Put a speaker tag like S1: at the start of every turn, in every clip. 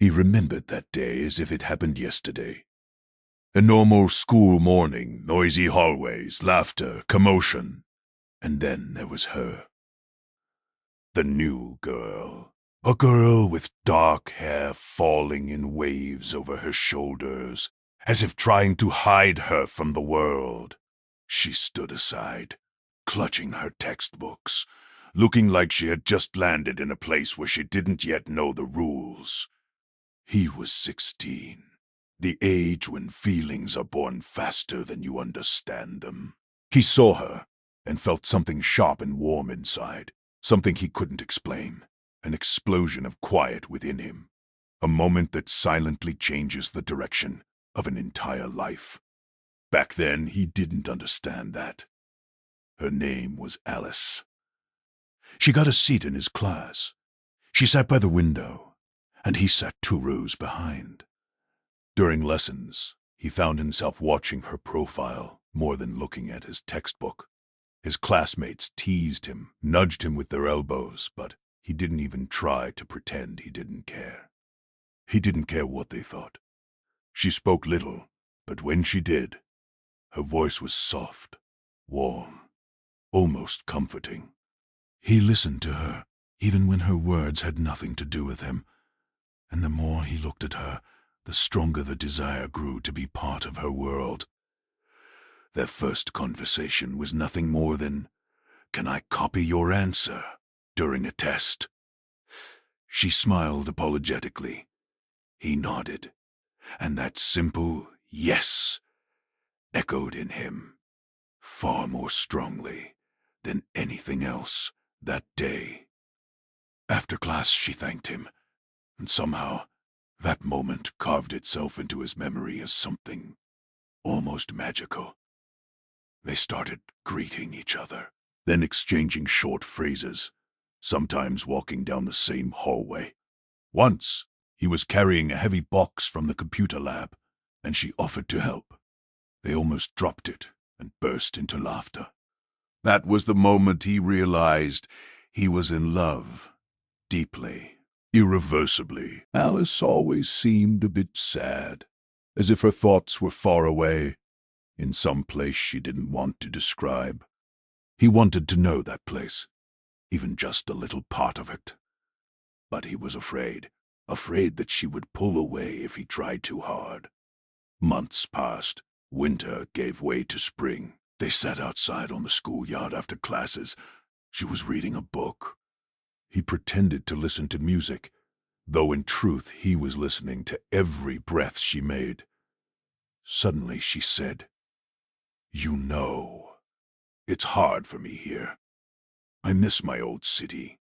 S1: He remembered that day as if it happened yesterday. A normal school morning, noisy hallways, laughter, commotion. And then there was her. The new girl. A girl with dark hair falling in waves over her shoulders, as if trying to hide her from the world. She stood aside, clutching her textbooks, looking like she had just landed in a place where she didn't yet know the rules. He was 16, the age when feelings are born faster than you understand them. He saw her and felt something sharp and warm inside, something he couldn't explain, an explosion of quiet within him, a moment that silently changes the direction of an entire life. Back then, he didn't understand that. Her name was Alice. She got a seat in his class. She sat by the window, and he sat 2 rows behind. During lessons, he found himself watching her profile more than looking at his textbook. His classmates teased him, nudged him with their elbows, but he didn't even try to pretend he didn't care. He didn't care what they thought. She spoke little, but when she did, her voice was soft, warm, almost comforting. He listened to her, even when her words had nothing to do with him. And the more he looked at her, the stronger the desire grew to be part of her world. Their first conversation was nothing more than, "Can I copy your answer?" during a test. She smiled apologetically. He nodded, and that simple yes echoed in him far more strongly than anything else that day. After class, she thanked him, and somehow that moment carved itself into his memory as something almost magical. They started greeting each other, then exchanging short phrases, sometimes walking down the same hallway. Once, he was carrying a heavy box from the computer lab, and she offered to help. They almost dropped it and burst into laughter. That was the moment he realized he was in love, deeply, irreversibly. Alice always seemed a bit sad, as if her thoughts were far away, in some place she didn't want to describe. He wanted to know that place, even just a little part of it. But he was afraid that she would pull away if he tried too hard. Months passed. Winter gave way to spring. They sat outside on the schoolyard after classes. She was reading a book. He pretended to listen to music, though in truth he was listening to every breath she made. Suddenly she said, "You know, it's hard for me here. I miss my old city.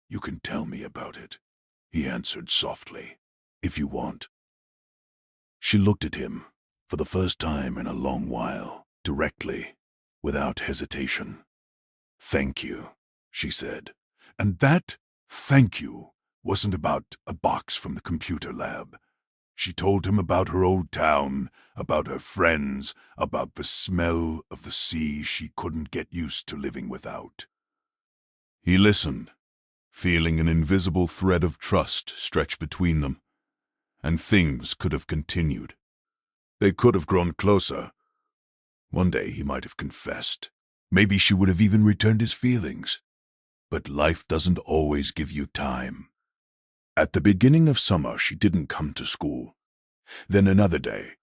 S1: You can tell me about it," he answered softly, "if you want." She looked at him, for the first time in a long while, directly, without hesitation. "Thank you," she said. And that thank you wasn't about a box from the computer lab. She told him about her old town, about her friends, about the smell of the sea she couldn't get used to living without. He listened, feeling an invisible thread of trust stretch between them, and things could have continued. They could have grown closer. One day he might have confessed. Maybe she would have even returned his feelings. But life doesn't always give you time. At the beginning of summer, she didn't come to school. Then another day,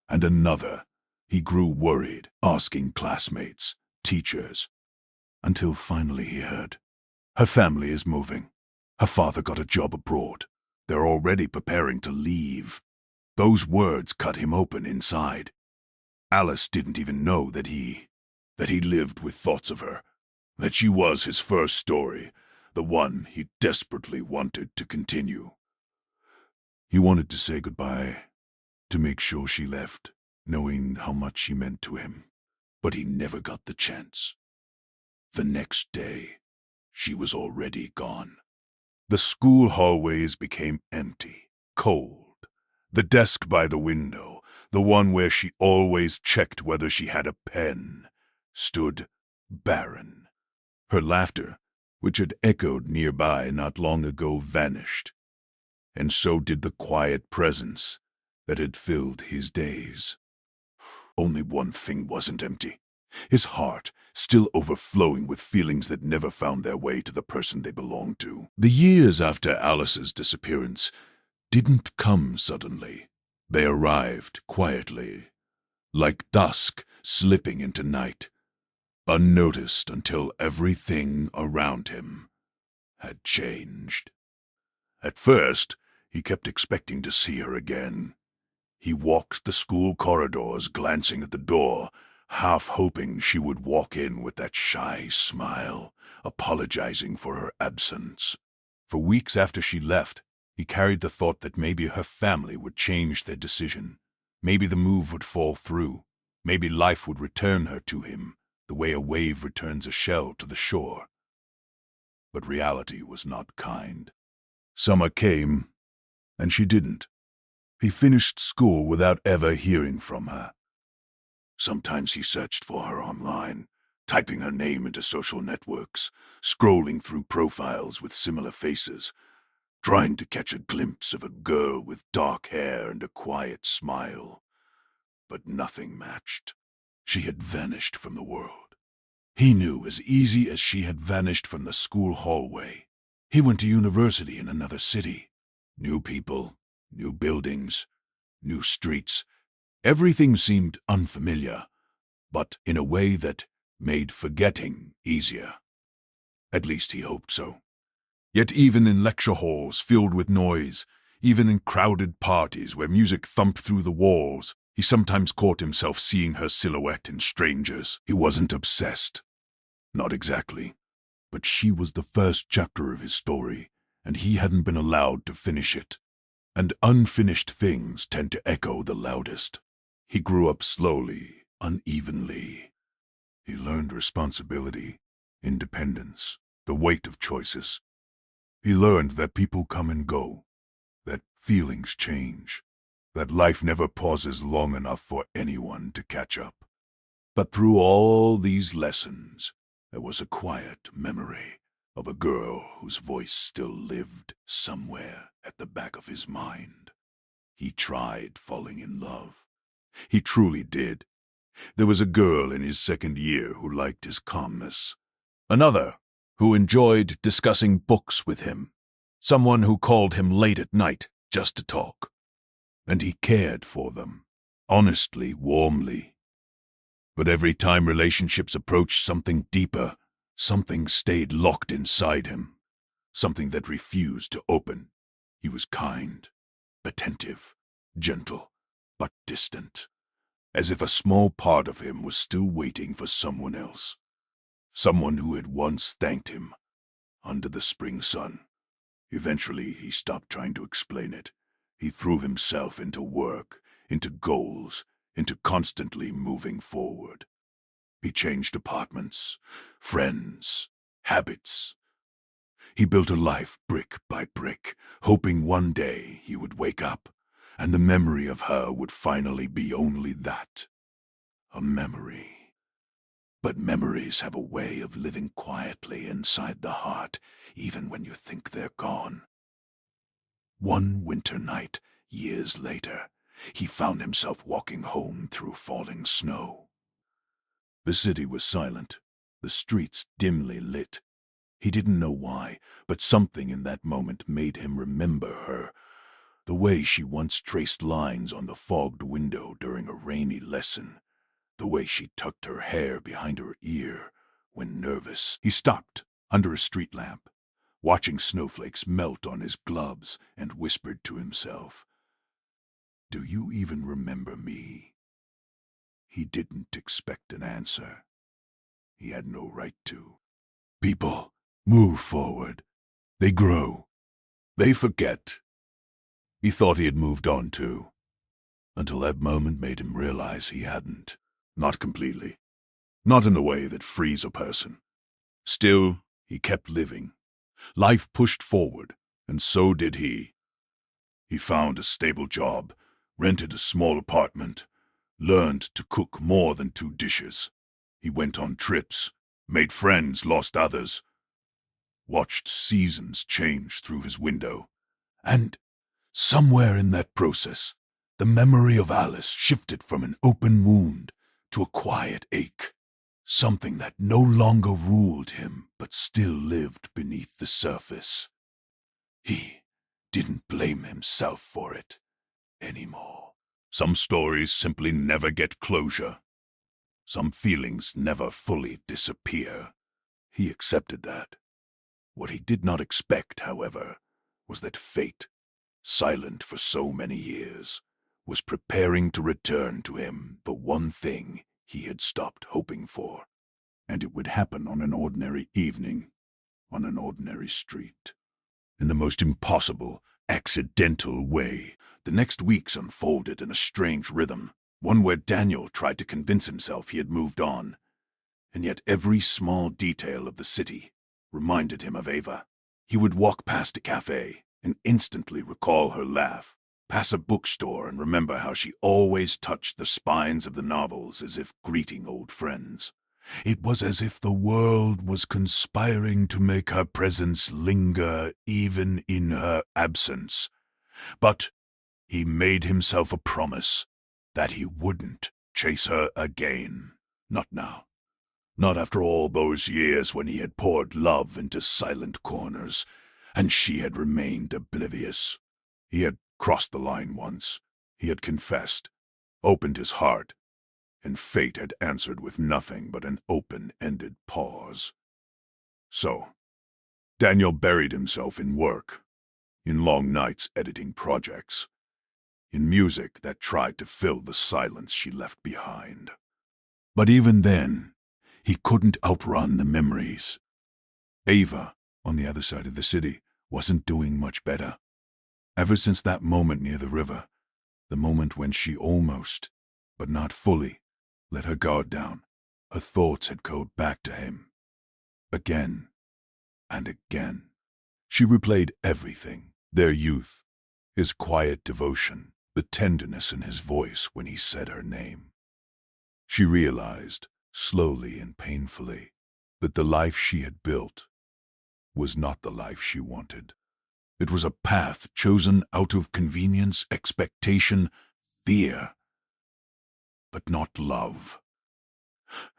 S1: and another. He grew worried, asking classmates, teachers, until finally he heard, "Her family is moving. Her father got a job abroad. They're already preparing to leave." Those words cut him open inside. Alice didn't even know that he lived with thoughts of her, that she was his first story, the one he desperately wanted to continue. He wanted to say goodbye, to make sure she left, knowing how much she meant to him, but he never got the chance. The next day, she was already gone. The school hallways became empty, cold. The desk by the window, the one where she always checked whether she had a pen, stood barren. Her laughter, which had echoed nearby not long ago, vanished. and so did the quiet presence that had filled his days. Only one thing wasn't empty. His heart, still overflowing with feelings that never found their way to the person they belonged to. The years after Alice's disappearance didn't come suddenly. They arrived quietly, like dusk slipping into night, unnoticed until everything around him had changed. At first, he kept expecting to see her again. He walked the school corridors, glancing at the door, half hoping she would walk in with that shy smile, apologizing for her absence. For weeks after she left, he carried the thought that maybe her family would change their decision. Maybe the move would fall through. Maybe life would return her to him, the way a wave returns a shell to the shore. But reality was not kind. Summer came, and she didn't. He finished school without ever hearing from her. Sometimes he searched for her online, typing her name into social networks, scrolling through profiles with similar faces, trying to catch a glimpse of a girl with dark hair and a quiet smile. But nothing matched. She had vanished from the world. He knew as easy as she had vanished from the school hallway. He went to university in another city. New people, new buildings, new streets. Everything seemed unfamiliar, but in a way that made forgetting easier. At least he hoped so. Yet even in lecture halls filled with noise, even in crowded parties where music thumped through the walls, he sometimes caught himself seeing her silhouette in strangers. He wasn't obsessed. Not exactly. But she was the first chapter of his story, and he hadn't been allowed to finish it. And unfinished things tend to echo the loudest. He grew up slowly, unevenly. He learned responsibility, independence, the weight of choices. He learned that people come and go, that feelings change, that life never pauses long enough for anyone to catch up. But through all these lessons, there was a quiet memory of a girl whose voice still lived somewhere at the back of his mind. He tried falling in love. He truly did. There was a girl in his second year who liked his calmness. Another who enjoyed discussing books with him. Someone who called him late at night just to talk. And he cared for them, honestly, warmly. But every time relationships approached something deeper, something stayed locked inside him. Something that refused to open. He was kind, attentive, gentle, but distant. As if a small part of him was still waiting for someone else. Someone who had once thanked him under the spring sun. Eventually, he stopped trying to explain it. He threw himself into work, into goals, into constantly moving forward. He changed apartments, friends, habits. He built a life brick by brick, hoping one day he would wake up, and the memory of her would finally be only that. A memory. But memories have a way of living quietly inside the heart, even when you think they're gone. One winter night, years later, he found himself walking home through falling snow. The city was silent, the streets dimly lit. He didn't know why, but something in that moment made him remember her, the way she once traced lines on the fogged window during a rainy lesson, the way she tucked her hair behind her ear when nervous. He stopped under a street lamp, watching snowflakes melt on his gloves, and whispered to himself, "Do you even remember me?" He didn't expect an answer. He had no right to. People move forward. They grow. They forget. He thought he had moved on too, until that moment made him realize he hadn't. Not completely. Not in a way that frees a person. Still, he kept living. Life pushed forward, and so did he. He found a stable job, rented a small apartment, learned to cook more than 2 dishes. He went on trips, made friends, lost others, watched seasons change through his window. And Somewhere in that process, the memory of Alice shifted from an open wound to a quiet ache, something that no longer ruled him but still lived beneath the surface. He didn't blame himself for it anymore. Some stories simply never get closure. Some feelings never fully disappear. He accepted that. What he did not expect, however, was that fate, silent for so many years, was preparing to return to him the one thing he had stopped hoping for. And it would happen on an ordinary evening, on an ordinary street, in the most impossible, accidental way. The next weeks unfolded in a strange rhythm, one where Daniel tried to convince himself he had moved on, and yet every small detail of the city reminded him of Ava. He would walk past a cafe and instantly recall her laugh, pass a bookstore and remember how she always touched the spines of the novels as if greeting old friends. It was as if the world was conspiring to make her presence linger even in her absence. But he made himself a promise that he wouldn't chase her again. Not now. Not after all those years when he had poured love into silent corners, and she had remained oblivious. He had crossed the line once. He had confessed, opened his heart, and fate had answered with nothing but an open-ended pause. So, Daniel buried himself in work, in long nights editing projects, in music that tried to fill the silence she left behind. But even then, he couldn't outrun the memories. Ava, on the other side of the city, wasn't doing much better. Ever since that moment near the river, the moment when she almost, but not fully, let her guard down, her thoughts had called back to him. Again and again. She replayed everything, their youth, his quiet devotion, the tenderness in his voice when he said her name. She realized, slowly and painfully, that the life she had built was not the life she wanted. It was a path chosen out of convenience, expectation, fear, but not love.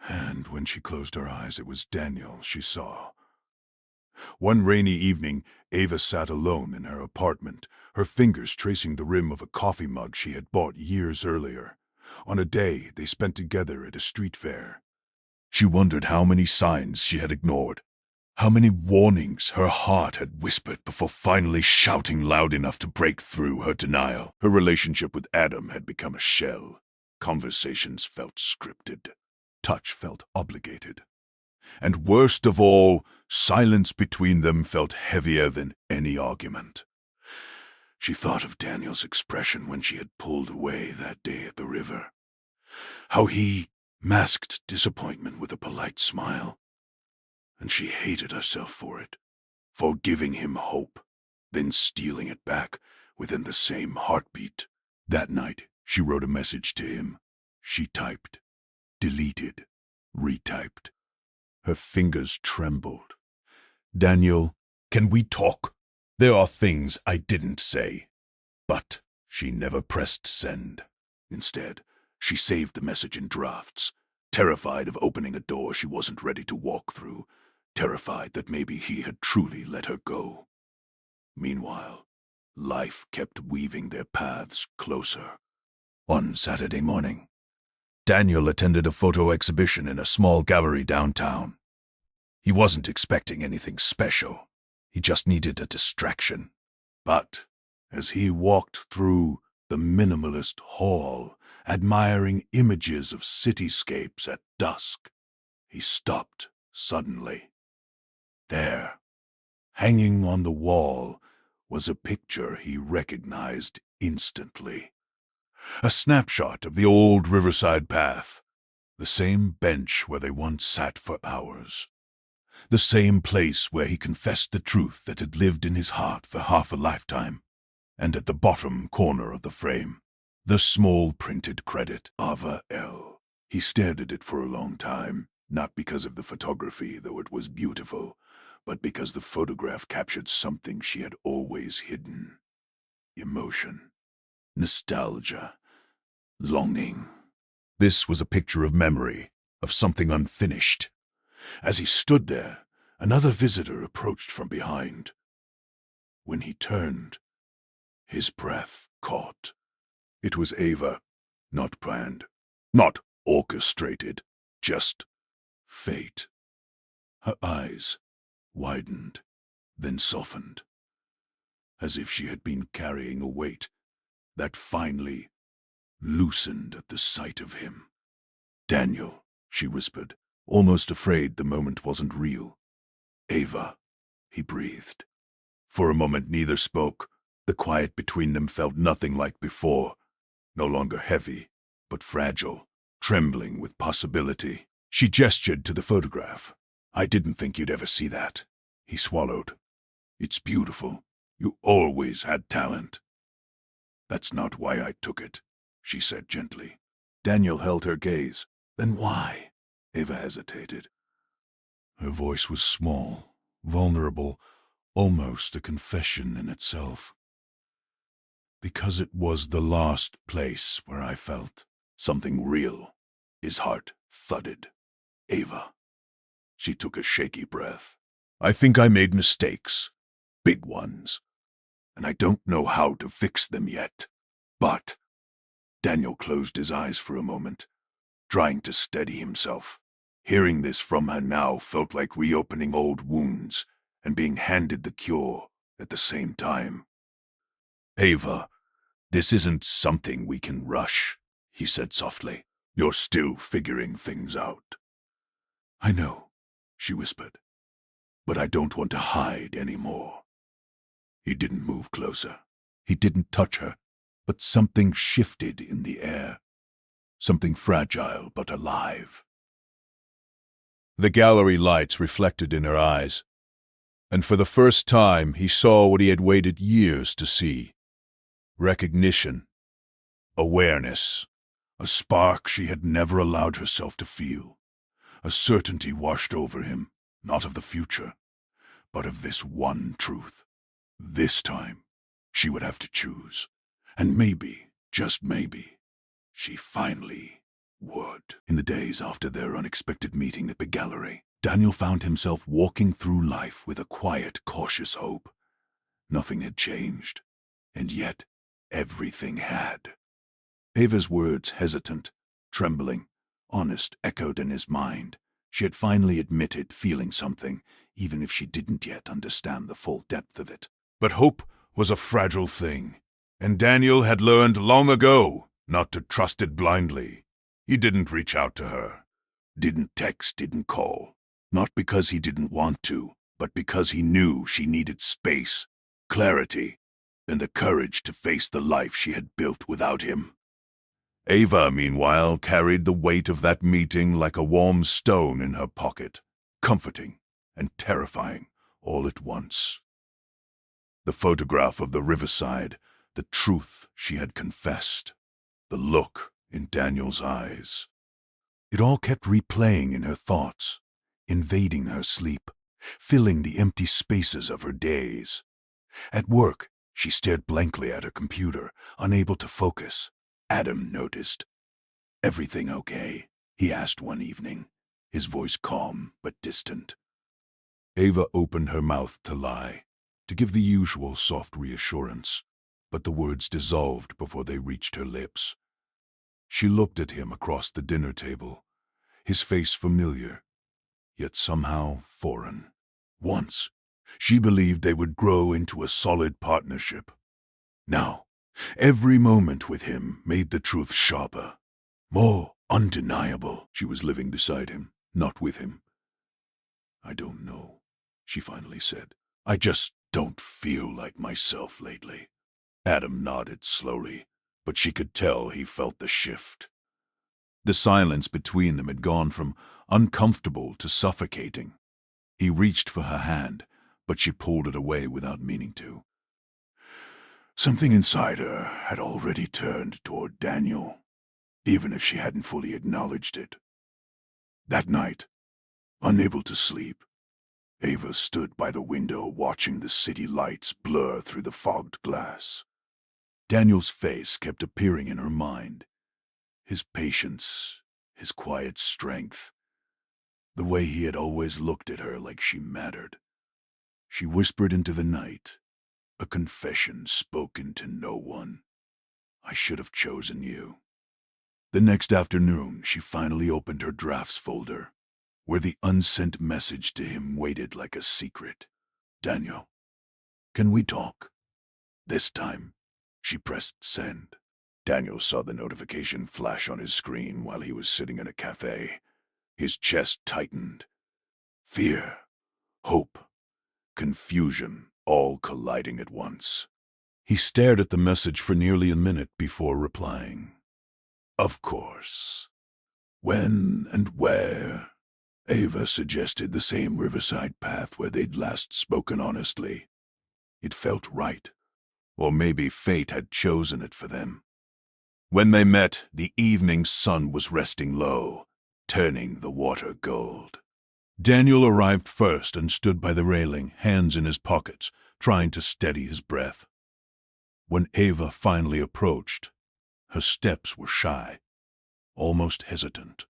S1: And when she closed her eyes, it was Daniel she saw. One rainy evening, Ava sat alone in her apartment, her fingers tracing the rim of a coffee mug she had bought years earlier, on a day they spent together at a street fair. She wondered how many signs she had ignored, how many warnings her heart had whispered before finally shouting loud enough to break through her denial. Her relationship with Adam had become a shell. Conversations felt scripted. Touch felt obligated. And worst of all, silence between them felt heavier than any argument. She thought of Daniel's expression when she had pulled away that day at the river. How he masked disappointment with a polite smile. And she hated herself for it, for giving him hope, then stealing it back within the same heartbeat. That night, she wrote a message to him. She typed, deleted, retyped. Her fingers trembled. Daniel, can we talk? There are things I didn't say. But she never pressed send. Instead, she saved the message in drafts, terrified of opening a door she wasn't ready to walk through, terrified that maybe he had truly let her go. Meanwhile, life kept weaving their paths closer. One Saturday morning, Daniel attended a photo exhibition in a small gallery downtown. He wasn't expecting anything special. He just needed a distraction. But as he walked through the minimalist hall, admiring images of cityscapes at dusk, he stopped suddenly. There, hanging on the wall, was a picture he recognized instantly. A snapshot of the old riverside path, the same bench where they once sat for hours, the same place where he confessed the truth that had lived in his heart for half a lifetime, and at the bottom corner of the frame, the small printed credit, Ava L. He stared at it for a long time, not because of the photography, though it was beautiful, but because the photograph captured something she had always hidden. emotion, nostalgia, longing. This was a picture of memory, of something unfinished. As he stood there, another visitor approached from behind. When he turned, his breath caught. It was Ava, not planned, not orchestrated, just fate. Her eyes widened, then softened, as if she had been carrying a weight that finally loosened at the sight of him. "Daniel," she whispered, almost afraid the moment wasn't real. "Ava," he breathed. For a moment neither spoke. The quiet between them felt nothing like before, no longer heavy, but fragile, trembling with possibility. She gestured to the photograph. "I didn't think you'd ever see that." He swallowed. "It's beautiful. You always had talent." "That's not why I took it," she said gently. Daniel held her gaze. "Then why?" Ava hesitated. Her voice was small, vulnerable, almost a confession in itself. "Because it was the last place where I felt something real." His heart thudded. "Ava." She took a shaky breath. "I think I made mistakes. Big ones. And I don't know how to fix them yet. But—" Daniel closed his eyes for a moment, trying to steady himself. Hearing this from her now felt like reopening old wounds and being handed the cure at the same time. "Ava, this isn't something we can rush," he said softly. "You're still figuring things out." "I know," she whispered, "but I don't want to hide anymore." He didn't move closer. He didn't touch her, but something shifted in the air. Something fragile but alive. The gallery lights reflected in her eyes, and for the first time he saw what he had waited years to see. Recognition. Awareness. A spark she had never allowed herself to feel. A certainty washed over him, not of the future, but of this one truth. This time, she would have to choose. And maybe, just maybe, she finally would. In the days after their unexpected meeting at the gallery, Daniel found himself walking through life with a quiet, cautious hope. Nothing had changed, and yet everything had. Ava's words, hesitant, trembling, honest, echoed in his mind. She had finally admitted feeling something, even if she didn't yet understand the full depth of it. But hope was a fragile thing, and Daniel had learned long ago not to trust it blindly. He didn't reach out to her, didn't text, didn't call. Not because he didn't want to, but because he knew she needed space, clarity, and the courage to face the life she had built without him. Ava, meanwhile, carried the weight of that meeting like a warm stone in her pocket, comforting and terrifying all at once. The photograph of the riverside, the truth she had confessed, the look in Daniel's eyes. It all kept replaying in her thoughts, invading her sleep, filling the empty spaces of her days. At work, she stared blankly at her computer, unable to focus. Adam noticed. "Everything okay?" he asked one evening, his voice calm but distant. Ava opened her mouth to lie, to give the usual soft reassurance, but the words dissolved before they reached her lips. She looked at him across the dinner table, his face familiar, yet somehow foreign. Once, she believed they would grow into a solid partnership. Now, every moment with him made the truth sharper, more undeniable. She was living beside him, not with him. "I don't know," she finally said. "I just don't feel like myself lately." Adam nodded slowly, but she could tell he felt the shift. The silence between them had gone from uncomfortable to suffocating. He reached for her hand, but she pulled it away without meaning to. Something inside her had already turned toward Daniel, even if she hadn't fully acknowledged it. That night, unable to sleep, Ava stood by the window watching the city lights blur through the fogged glass. Daniel's face kept appearing in her mind. His patience, his quiet strength, the way he had always looked at her like she mattered. She whispered into the night, a confession spoken to no one. I should have chosen you. The next afternoon, she finally opened her drafts folder, where the unsent message to him waited like a secret. Daniel, can we talk? This time, she pressed send. Daniel saw the notification flash on his screen while he was sitting in a cafe. His chest tightened. Fear, hope, confusion, all colliding at once. He stared at the message for nearly a minute before replying. Of course. When and where? Ava suggested the same riverside path where they'd last spoken honestly. It felt right. Or maybe fate had chosen it for them. When they met, the evening sun was resting low, turning the water gold. Daniel arrived first and stood by the railing, hands in his pockets, trying to steady his breath. When Ava finally approached, her steps were shy, almost hesitant.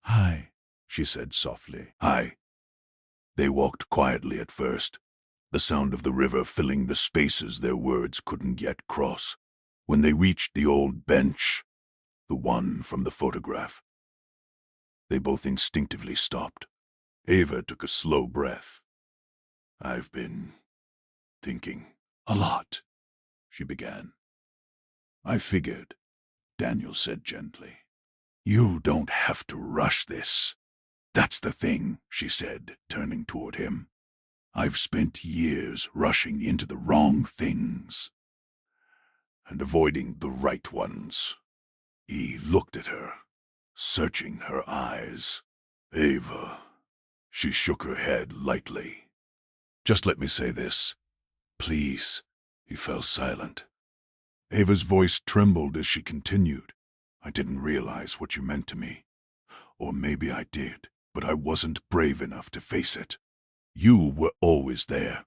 S1: Hi, she said softly. Hi. They walked quietly at first, the sound of the river filling the spaces their words couldn't yet cross. When they reached the old bench, the one from the photograph, they both instinctively stopped. Ava took a slow breath. I've been thinking a lot, she began. I figured, Daniel said gently. You don't have to rush this. That's the thing, she said, turning toward him. I've spent years rushing into the wrong things and avoiding the right ones. He looked at her, searching her eyes. Ava. She shook her head lightly. Just let me say this. Please. He fell silent. Ava's voice trembled as she continued. I didn't realize what you meant to me. Or maybe I did, but I wasn't brave enough to face it. You were always there,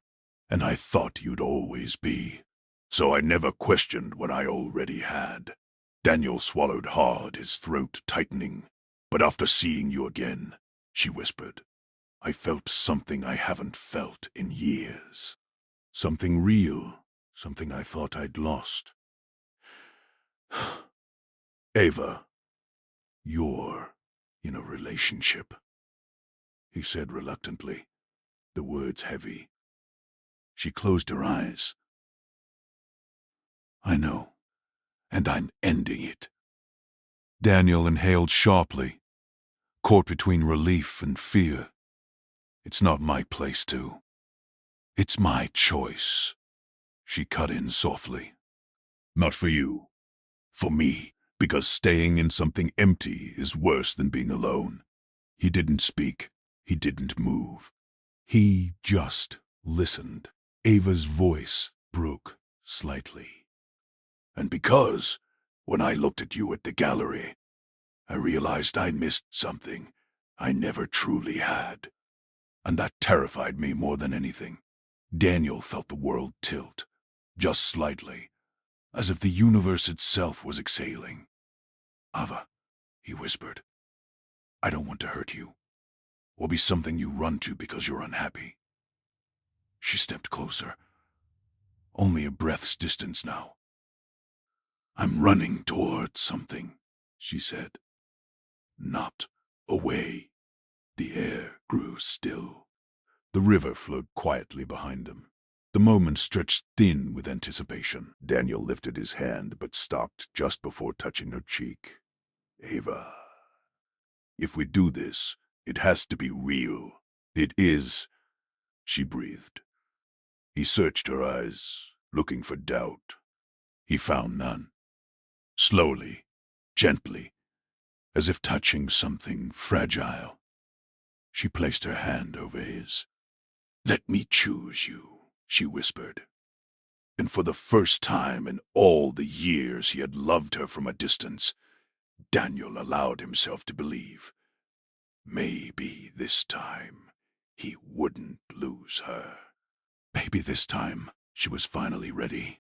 S1: and I thought you'd always be. So I never questioned what I already had. Daniel swallowed hard, his throat tightening. But after seeing you again, she whispered, I felt something I haven't felt in years. Something real, something I thought I'd lost. Ava, you're in a relationship, he said reluctantly, the words heavy. She closed her eyes. I know, and I'm ending it. Daniel inhaled sharply, caught between relief and fear. It's not my place to. It's my choice. She cut in softly. Not for you. For me, because staying in something empty is worse than being alone. He didn't speak. He didn't move. He just listened. Ava's voice broke slightly. And because, when I looked at you at the gallery, I realized I missed something I never truly had. And that terrified me more than anything. Daniel felt the world tilt, just slightly, as if the universe itself was exhaling. Ava, he whispered, I don't want to hurt you, or be something you run to because you're unhappy. She stepped closer, only a breath's distance now. I'm running toward something, she said. Not away. The air grew still. The river flowed quietly behind them. The moment stretched thin with anticipation. Daniel lifted his hand but stopped just before touching her cheek. Ava, if we do this, it has to be real. It is, she breathed. He searched her eyes, looking for doubt. He found none. Slowly, gently, as if touching something fragile, she placed her hand over his. Let me choose you, she whispered. And for the first time in all the years he had loved her from a distance, Daniel allowed himself to believe. Maybe this time he wouldn't lose her. Maybe this time she was finally ready.